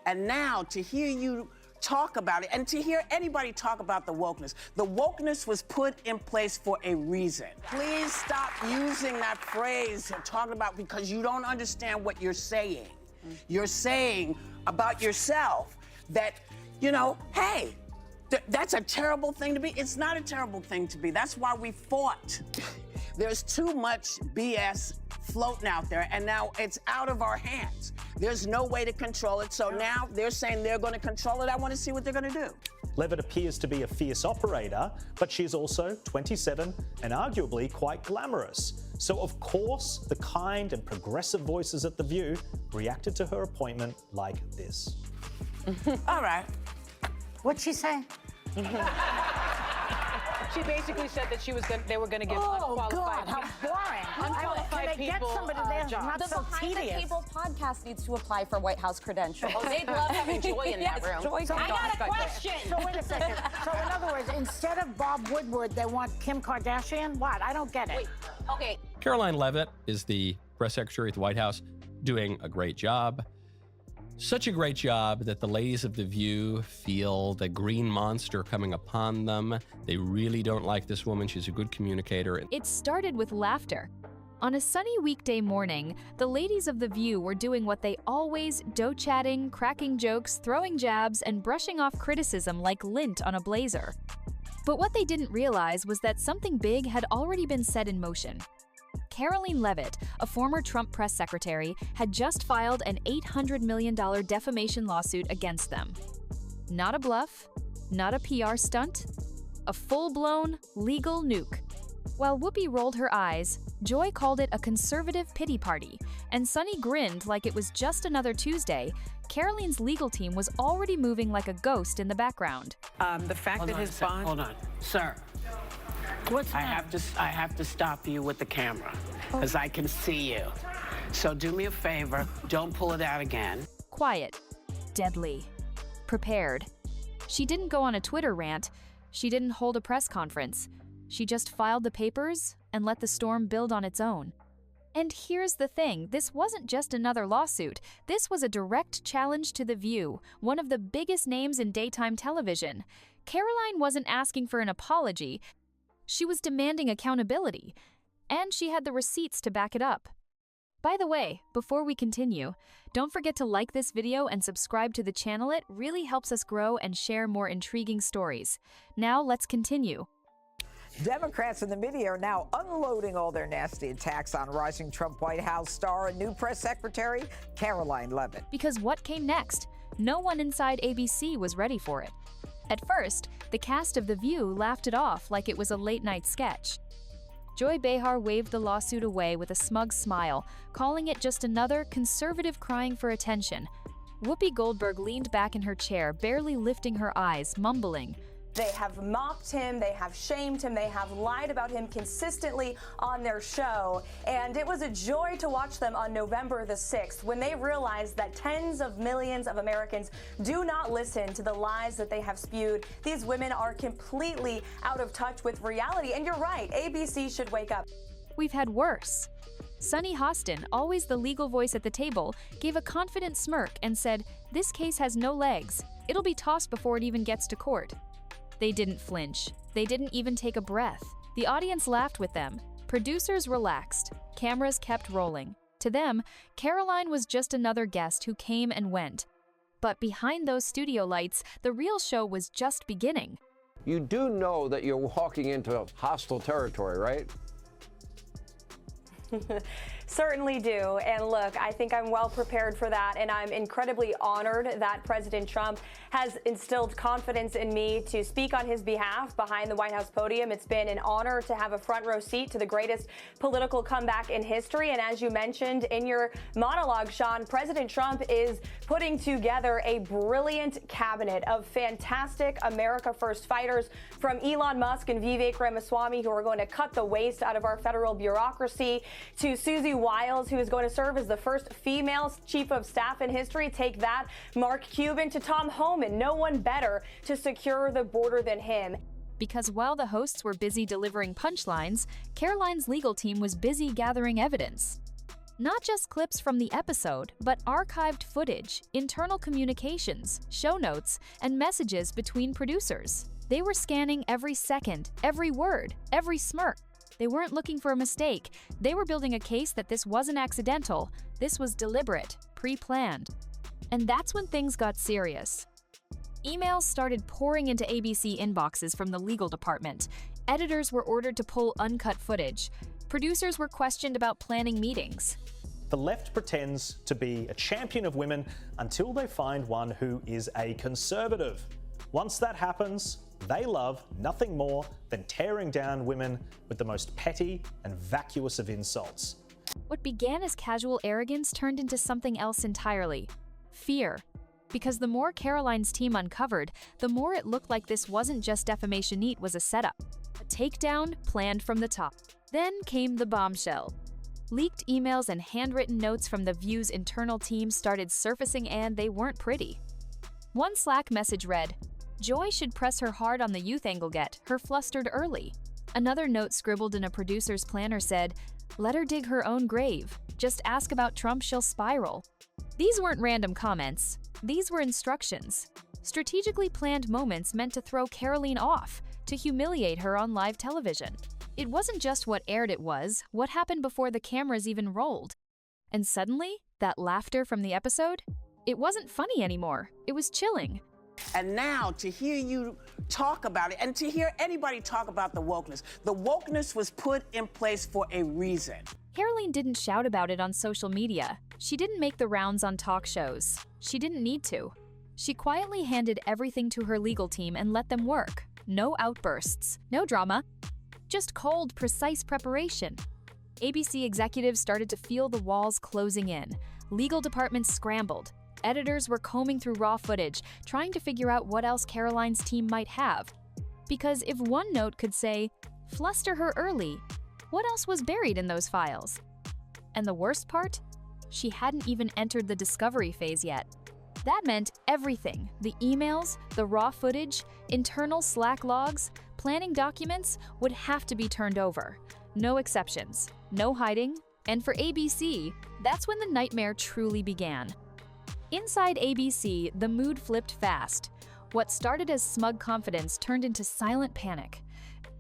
And now to hear you talk about it and to hear anybody talk about the wokeness was put in place for a reason. Please stop using that phrase and talking about because you don't understand what you're saying. You're saying about yourself that, you know, hey, that's a terrible thing to be. It's not a terrible thing to be. That's why we fought. There's too much BS floating out there, and now it's out of our hands. There's no way to control it, so now they're saying they're going to control it. I want to see what they're going to do. Leavitt appears to be a fierce operator, but she's also 27 and arguably quite glamorous. So of course, the kind and progressive voices at The View reacted to her appointment like this. All right. What'd she say? She basically said that they were going to give unqualified God, how boring. unqualified people not The so Behind tedious. the Table podcast needs to apply for White House credentials. Oh, they'd love having Joy in that room. So I got a question. So wait a second. So in other words, instead of Bob Woodward, they want Kim Kardashian? What? I don't get it. Wait, okay. Karoline Leavitt is the press secretary at the White House, doing a great job. Such a great job that the ladies of The View feel the green monster coming upon them. They really don't like this woman. She's a good communicator. It started with laughter. On a sunny weekday morning, the ladies of The View were doing what they always dough-chatting, cracking jokes, throwing jabs, and brushing off criticism like lint on a blazer. But what they didn't realize was that something big had already been set in motion. Karoline Leavitt, a former Trump press secretary, had just filed an $800 million defamation lawsuit against them. Not a bluff, not a PR stunt, a full-blown legal nuke. While Whoopi rolled her eyes, Joy called it a conservative pity party, and Sunny grinned like it was just another Tuesday. Karoline's legal team was already moving like a ghost in the background. The fact that his bond... Hold on, sir. What's I have to stop you with the camera because I can see you. So do me a favor, don't pull it out again. Quiet, deadly, prepared. She didn't go on a Twitter rant. She didn't hold a press conference. She just filed the papers and let the storm build on its own. And here's the thing, this wasn't just another lawsuit. This was a direct challenge to The View, one of the biggest names in daytime television. Karoline wasn't asking for an apology. She was demanding accountability, and she had the receipts to back it up. By the way, before we continue, don't forget to like this video and subscribe to the channel. It really helps us grow and share more intriguing stories. Now let's continue. Democrats in the media are now unloading all their nasty attacks on rising Trump White House star and new press secretary, Karoline Leavitt. Because what came next? No one inside ABC was ready for it. At first, the cast of The View laughed it off like it was a late-night sketch. Joy Behar waved the lawsuit away with a smug smile, calling it just another conservative crying for attention. Whoopi Goldberg leaned back in her chair, barely lifting her eyes, mumbling, They have mocked him, they have shamed him, they have lied about him consistently on their show. And it was a joy to watch them on November the 6th when they realized that tens of millions of Americans do not listen to the lies that they have spewed. These women are completely out of touch with reality. And you're right, ABC should wake up. We've had worse. Sunny Hostin, always the legal voice at the table, gave a confident smirk and said, "This case has no legs. It'll be tossed before it even gets to court." They didn't flinch. They didn't even take a breath. The audience laughed with them. Producers relaxed. Cameras kept rolling. To them, Karoline was just another guest who came and went. But behind those studio lights, the real show was just beginning. You do know that you're walking into hostile territory, right? Certainly do. And look, I think I'm well prepared for that. And I'm incredibly honored that President Trump has instilled confidence in me to speak on his behalf behind the White House podium. It's been an honor to have a front row seat to the greatest political comeback in history. And as you mentioned in your monologue, Sean, President Trump is putting together a brilliant cabinet of fantastic America First fighters, from Elon Musk and Vivek Ramaswamy, who are going to cut the waste out of our federal bureaucracy, to Susie Wiles, who is going to serve as the first female chief of staff in history. Take that, Mark Cuban, to Tom Homan. No one better to secure the border than him. Because while the hosts were busy delivering punchlines, Karoline's legal team was busy gathering evidence. Not just clips from the episode, but archived footage, internal communications, show notes, and messages between producers. They were scanning every second, every word, every smirk. They weren't looking for a mistake. They were building a case that this wasn't accidental. This was deliberate, pre-planned. And that's when things got serious. Emails started pouring into ABC inboxes from the legal department. Editors were ordered to pull uncut footage. Producers were questioned about planning meetings. The left pretends to be a champion of women until they find one who is a conservative. Once that happens, they love nothing more than tearing down women with the most petty and vacuous of insults. What began as casual arrogance turned into something else entirely: fear. Because the more Karoline's team uncovered, the more it looked like this wasn't just defamation, it was a setup. A takedown planned from the top. Then came the bombshell. Leaked emails and handwritten notes from The View's internal team started surfacing, and they weren't pretty. One Slack message read, "Joy should press her hard on the youth angle, get her flustered early." Another note scribbled in a producer's planner said, "Let her dig her own grave. Just ask about Trump, she'll spiral." These weren't random comments. These were instructions. Strategically planned moments meant to throw Karoline off, to humiliate her on live television. It wasn't just what aired, it was what happened before the cameras even rolled. And suddenly, that laughter from the episode, it wasn't funny anymore. It was chilling. And now to hear you talk about it and to hear anybody talk about the wokeness was put in place for a reason. Karoline didn't shout about it on social media. She didn't make the rounds on talk shows. She didn't need to. She quietly handed everything to her legal team and let them work. No outbursts, no drama, just cold, precise preparation. ABC executives started to feel the walls closing in. Legal departments scrambled. Editors were combing through raw footage, trying to figure out what else Karoline's team might have. Because if one note could say, "Fluster her early," what else was buried in those files? And the worst part? She hadn't even entered the discovery phase yet. That meant everything: the emails, the raw footage, internal Slack logs, planning documents would have to be turned over. No exceptions, no hiding, and for ABC, that's when the nightmare truly began. Inside ABC, the mood flipped fast. What started as smug confidence turned into silent panic.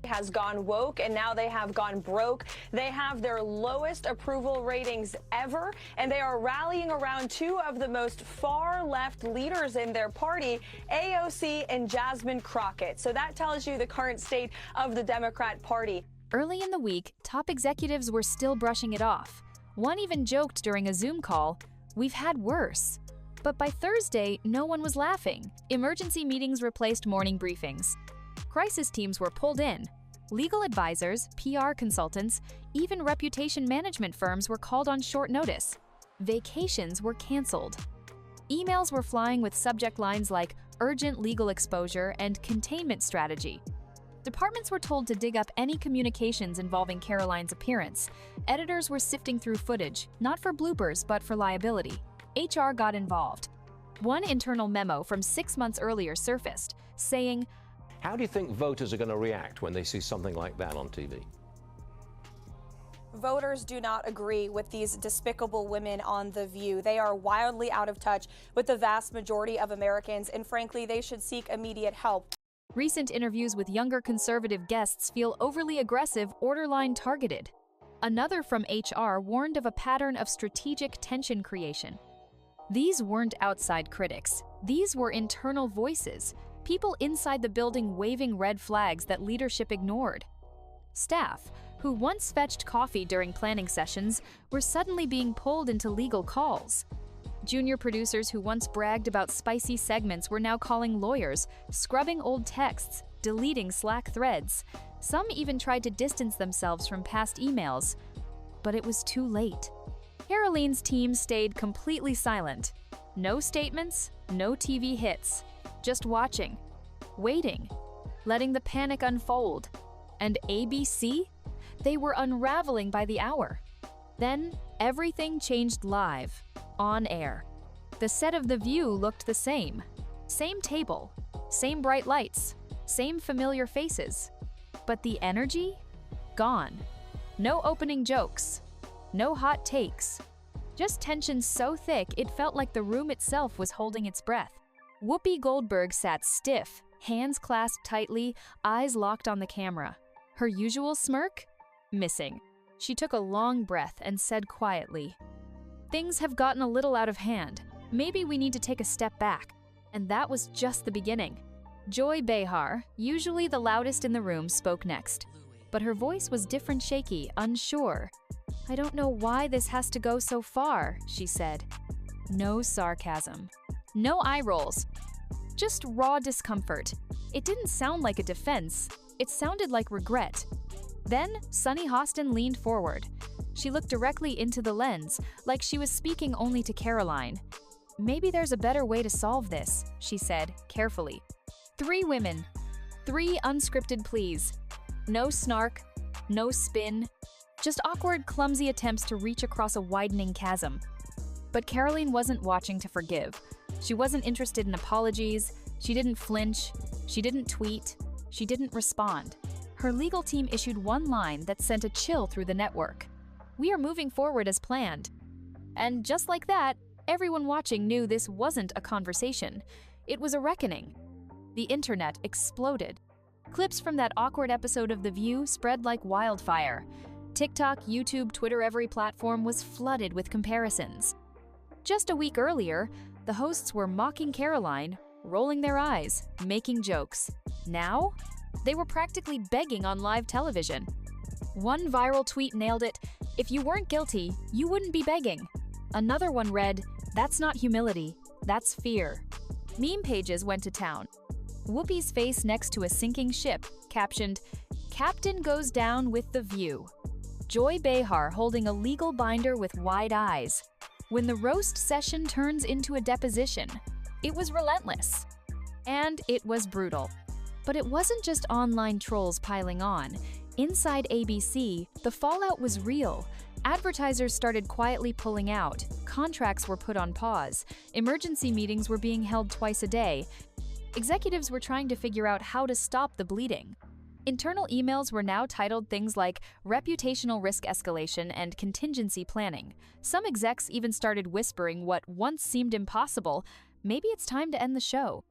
Has gone woke, and now they have gone broke. They have their lowest approval ratings ever, and they are rallying around two of the most far-left leaders in their party, AOC and Jasmine Crockett. So that tells you the current state of the Democrat Party. Early in the week, top executives were still brushing it off. One even joked during a Zoom call, "We've had worse." But by Thursday, no one was laughing. Emergency meetings replaced morning briefings. Crisis teams were pulled in. Legal advisors, PR consultants, even reputation management firms were called on short notice. Vacations were canceled. Emails were flying with subject lines like urgent legal exposure and containment strategy. Departments were told to dig up any communications involving Karoline's appearance. Editors were sifting through footage, not for bloopers, but for liability. HR got involved. One internal memo from 6 months earlier surfaced, saying, How do you think voters are going to react when they see something like that on TV? Voters do not agree with these despicable women on The View. They are wildly out of touch with the vast majority of Americans, and frankly, they should seek immediate help. Recent interviews with younger conservative guests feel overly aggressive, borderline targeted. Another from HR warned of a pattern of strategic tension creation. These weren't outside critics. These were internal voices, people inside the building waving red flags that leadership ignored. Staff, who once fetched coffee during planning sessions, were suddenly being pulled into legal calls. Junior producers who once bragged about spicy segments were now calling lawyers, scrubbing old texts, deleting Slack threads. Some even tried to distance themselves from past emails. But it was too late. Karoline's team stayed completely silent. No statements, no TV hits. Just watching, waiting, letting the panic unfold. And ABC? They were unraveling by the hour. Then, everything changed live, on air. The set of The View looked the same. Same table, same bright lights, same familiar faces. But the energy? Gone. No opening jokes. No hot takes. Just tension so thick it felt like the room itself was holding its breath. Whoopi Goldberg sat stiff, hands clasped tightly, eyes locked on the camera. Her usual smirk? Missing. She took a long breath and said quietly, "Things have gotten a little out of hand. Maybe we need to take a step back." And that was just the beginning. Joy Behar, usually the loudest in the room, spoke next. But her voice was different, shaky, unsure. "I don't know why this has to go so far," she said. No sarcasm. No eye rolls. Just raw discomfort. It didn't sound like a defense. It sounded like regret. Then, Sunny Hostin leaned forward. She looked directly into the lens, like she was speaking only to Karoline. "Maybe there's a better way to solve this," she said, carefully. 3 women. 3 unscripted pleas. No snark, no spin, just awkward, clumsy attempts to reach across a widening chasm. But Karoline wasn't watching to forgive. She wasn't interested in apologies. She didn't flinch. She didn't tweet. She didn't respond. Her legal team issued one line that sent a chill through the network. "We are moving forward as planned." And just like that, everyone watching knew this wasn't a conversation. It was a reckoning. The internet exploded. Clips from that awkward episode of The View spread like wildfire. TikTok, YouTube, Twitter, every platform was flooded with comparisons. Just a week earlier, the hosts were mocking Karoline, rolling their eyes, making jokes. Now, they were practically begging on live television. One viral tweet nailed it: "If you weren't guilty, you wouldn't be begging." Another one read, "That's not humility, that's fear." Meme pages went to town. Whoopi's face next to a sinking ship, captioned, "Captain goes down with the View." Joy Behar holding a legal binder with wide eyes. When the roast session turns into a deposition, it was relentless. And it was brutal. But it wasn't just online trolls piling on. Inside ABC, the fallout was real. Advertisers started quietly pulling out. Contracts were put on pause. Emergency meetings were being held twice a day. Executives were trying to figure out how to stop the bleeding. Internal emails were now titled things like reputational risk escalation and contingency planning. Some execs even started whispering what once seemed impossible: maybe it's time to end the show.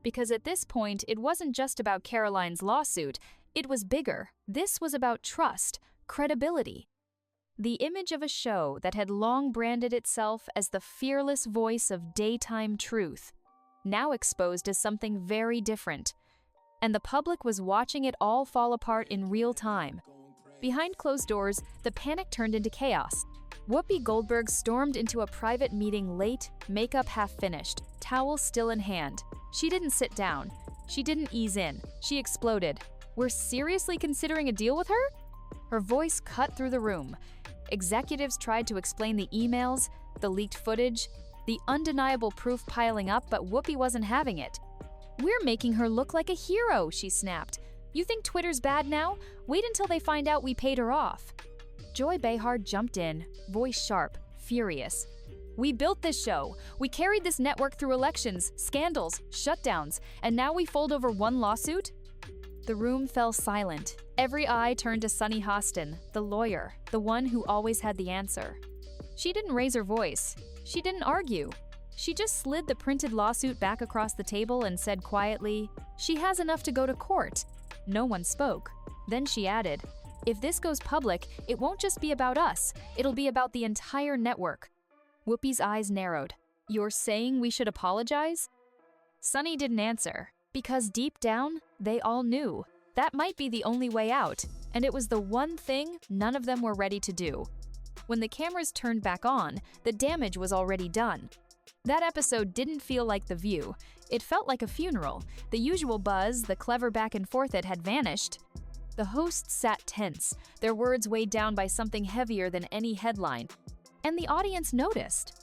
Because at this point, it wasn't just about Karoline's lawsuit, it was bigger. This was about trust, credibility. The image of a show that had long branded itself as the fearless voice of daytime truth, now exposed as something very different. And the public was watching it all fall apart in real time. Behind closed doors, the panic turned into chaos. Whoopi Goldberg stormed into a private meeting late, makeup half finished, towel still in hand. She didn't sit down. She didn't ease in. She exploded. "We're seriously considering a deal with her?" Her voice cut through the room. Executives tried to explain the emails, the leaked footage, the undeniable proof piling up, but Whoopi wasn't having it. "We're making her look like a hero," she snapped. "You think Twitter's bad now? Wait until they find out we paid her off." Joy Behar jumped in, voice sharp, furious. "We built this show. We carried this network through elections, scandals, shutdowns, and now we fold over one lawsuit?" The room fell silent. Every eye turned to Sunny Hostin, the lawyer, the one who always had the answer. She didn't raise her voice. She didn't argue. She just slid the printed lawsuit back across the table and said quietly, "She has enough to go to court." No one spoke. Then she added, "If this goes public, it won't just be about us. It'll be about the entire network." Whoopi's eyes narrowed. "You're saying we should apologize?" Sunny didn't answer, because deep down, they all knew. That might be the only way out, and it was the one thing none of them were ready to do. When the cameras turned back on, the damage was already done. That episode didn't feel like The View. It felt like a funeral. The usual buzz, the clever back and forth had vanished. The hosts sat tense, their words weighed down by something heavier than any headline. And the audience noticed.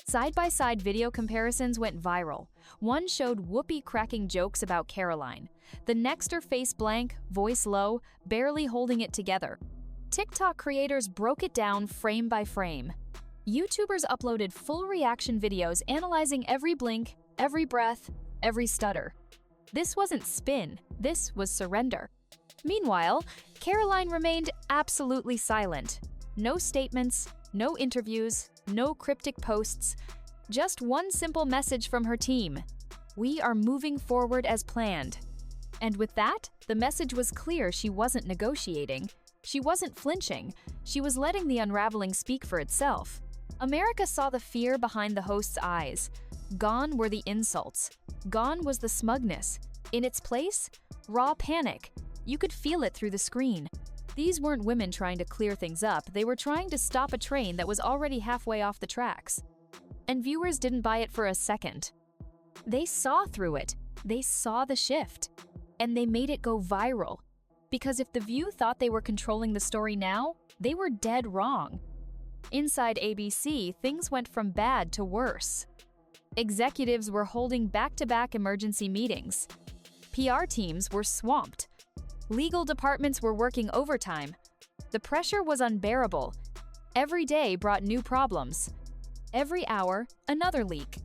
Side-by-side video comparisons went viral. One showed Whoopi cracking jokes about Karoline. The next her face blank, voice low, barely holding it together. TikTok creators broke it down frame by frame. YouTubers uploaded full reaction videos analyzing every blink, every breath, every stutter. This wasn't spin, this was surrender. Meanwhile, Karoline remained absolutely silent. No statements, no interviews, no cryptic posts, just one simple message from her team. We are moving forward as planned. And with that, the message was clear. She wasn't negotiating. She wasn't flinching. She was letting the unraveling speak for itself. America saw the fear behind the host's eyes. Gone were the insults. Gone was the smugness. In its place, raw panic. You could feel it through the screen. These weren't women trying to clear things up. They were trying to stop a train that was already halfway off the tracks. And viewers didn't buy it for a second. They saw through it. They saw the shift. And they made it go viral. Because if The View thought they were controlling the story now, they were dead wrong. Inside ABC, things went from bad to worse. Executives were holding back-to-back emergency meetings. PR teams were swamped. Legal departments were working overtime. The pressure was unbearable. Every day brought new problems. Every hour, another leak.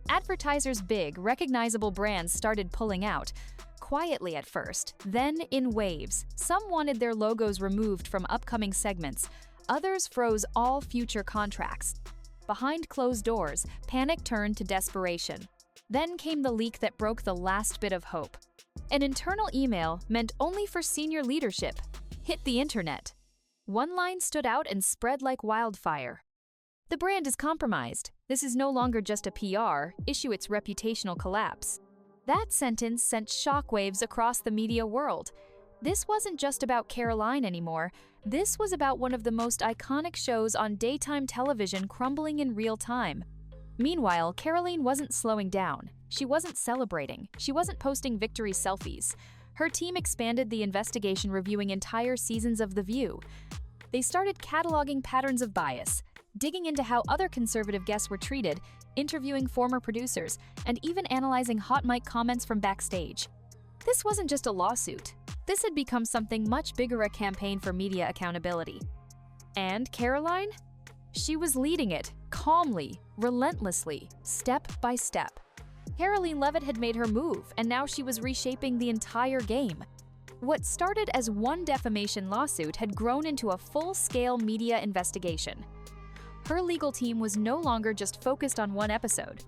Advertisers' big, recognizable brands started pulling out. Quietly at first, then in waves. Some wanted their logos removed from upcoming segments. Others froze all future contracts. Behind closed doors, panic turned to desperation. Then came the leak that broke the last bit of hope. An internal email meant only for senior leadership hit the internet. One line stood out and spread like wildfire. The brand is compromised. This is no longer just a PR issue, its reputational collapse. That sentence sent shockwaves across the media world. This wasn't just about Karoline anymore. This was about one of the most iconic shows on daytime television crumbling in real time. Meanwhile, Karoline wasn't slowing down. She wasn't celebrating. She wasn't posting victory selfies. Her team expanded the investigation, reviewing entire seasons of The View. They started cataloging patterns of bias, digging into how other conservative guests were treated, interviewing former producers, and even analyzing hot mic comments from backstage. This wasn't just a lawsuit. This had become something much bigger, a campaign for media accountability. And Karoline? She was leading it, calmly, relentlessly, step by step. Karoline Leavitt had made her move, and now she was reshaping the entire game. What started as one defamation lawsuit had grown into a full-scale media investigation. Her legal team was no longer just focused on one episode.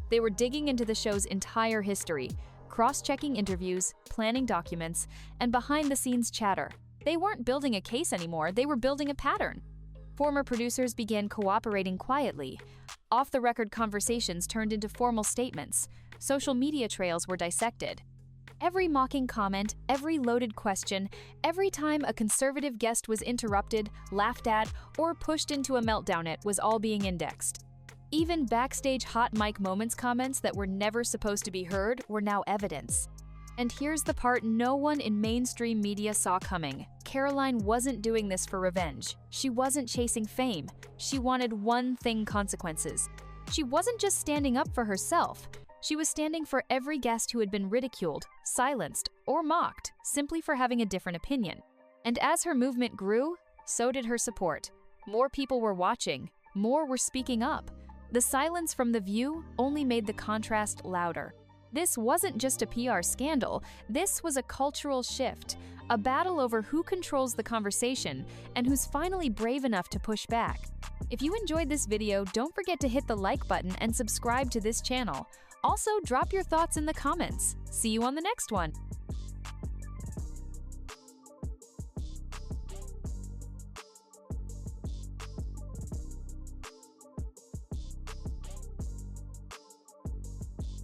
They were digging into the show's entire history, cross-checking interviews, planning documents, and behind-the-scenes chatter. They weren't building a case anymore, they were building a pattern. Former producers began cooperating quietly. Off-the-record conversations turned into formal statements. Social media trails were dissected. Every mocking comment, every loaded question, every time a conservative guest was interrupted, laughed at, or pushed into a meltdown, it was all being indexed. Even backstage hot mic moments comments that were never supposed to be heard were now evidence. And here's the part no one in mainstream media saw coming. Karoline wasn't doing this for revenge. She wasn't chasing fame. She wanted one thing: consequences. She wasn't just standing up for herself. She was standing for every guest who had been ridiculed, silenced, or mocked simply for having a different opinion. And as her movement grew, so did her support. More people were watching. More were speaking up. The silence from The View only made the contrast louder. This wasn't just a PR scandal. This was a cultural shift, a battle over who controls the conversation and who's finally brave enough to push back. If you enjoyed this video, don't forget to hit the like button and subscribe to this channel. Also, drop your thoughts in the comments. See you on the next one.